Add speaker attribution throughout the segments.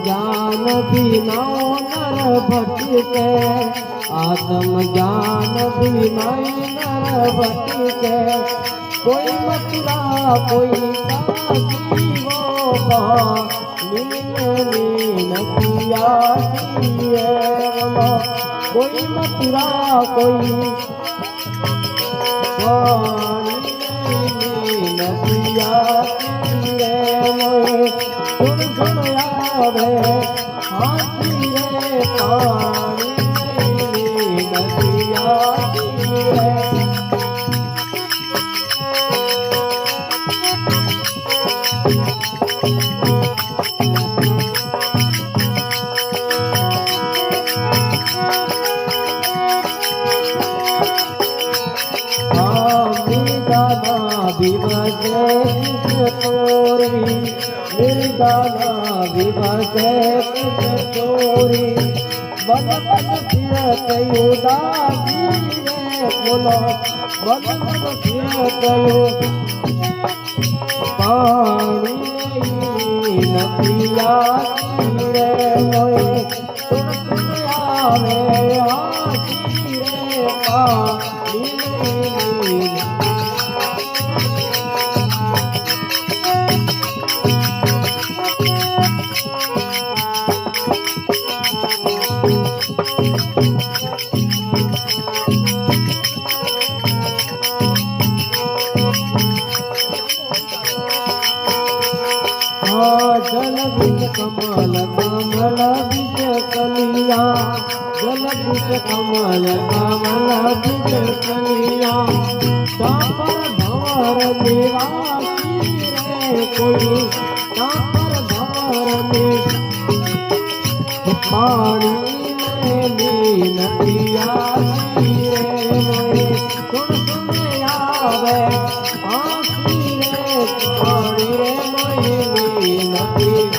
Speaker 1: ज्ञान बिना नर भटके, आत्मज्ञान बिना नर भटके। कोई मथुरा कोई काशी वो नीन किया किए बोलो। कोई मथुरा कोई नीन किया किए मोए। सुन सुन आवे हाथी रे पानी नीन किया किए। विभजे किशोरी निर्दाना विभजे किशोरी। बन बन फिरत उदासी रे बोलो। बन बन फिरत पानी न पिया रे मोए। सुन सुन आवे आसी रे पानी। जल बीज कमल कमल बीज कलिया। जल बीज कमल कमल बीज कलिया। तापर भंवर निवासी रे कोई। तापर भंवर में पानी में लीन पिया रे मोए। सुन सुन आवे आसी रे पानी रे मोए लीन पिया।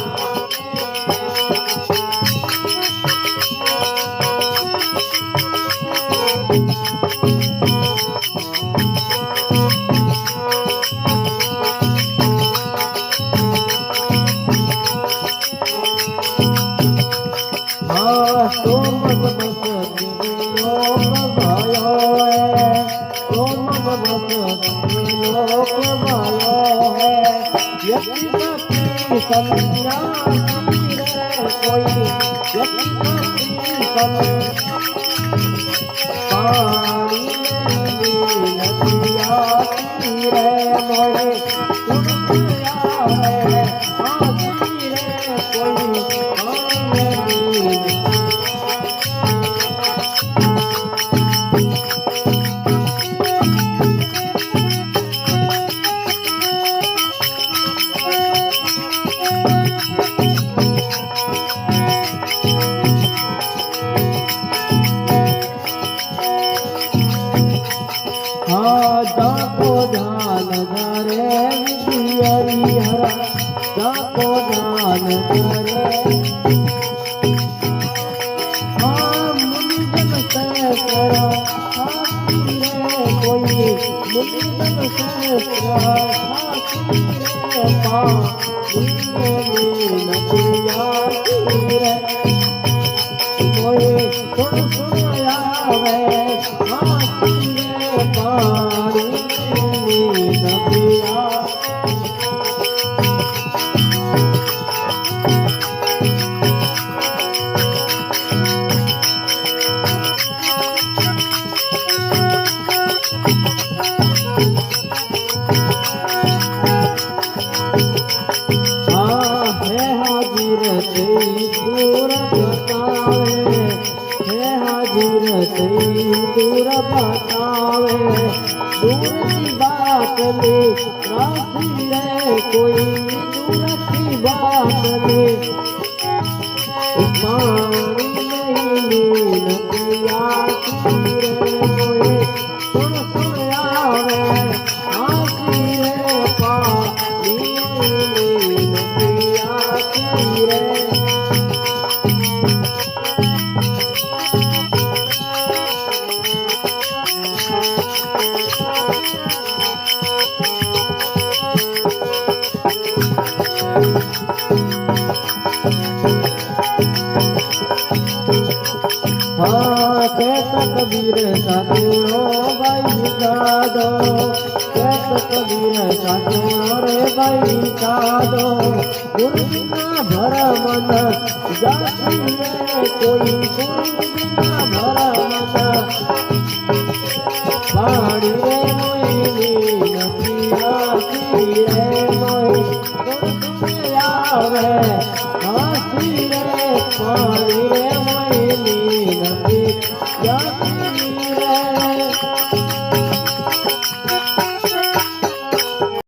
Speaker 1: जाको ध्यान धरे विधि हरा। जाको ध्यान धरे मुनिजन से करा हाथी रे कोई। मुनिजन से करा हाथी रे पानी नीन पिया रे मोए। सुन सुन आवे हाथी रे पानी नीन पिया। दूर बतावे दूर की बात में राशि रे कोई। दूर की बात में पानी नहीं न पिया रे कोई। सुन सुन आवे आसी रे पानी न पिया रे। કબીર સાધુનો ભાઈ સાધો કબીર સાધુનો રે ભાઈ સાધો ગુરુના ભર મન જાતી રે કોઈ ગુરુના ભર મન પાણી રે મોઈની નથી આસી રે મોઈ ગુરુને આવે આસી રે પાણી રે મોઈની નથી જાતી રે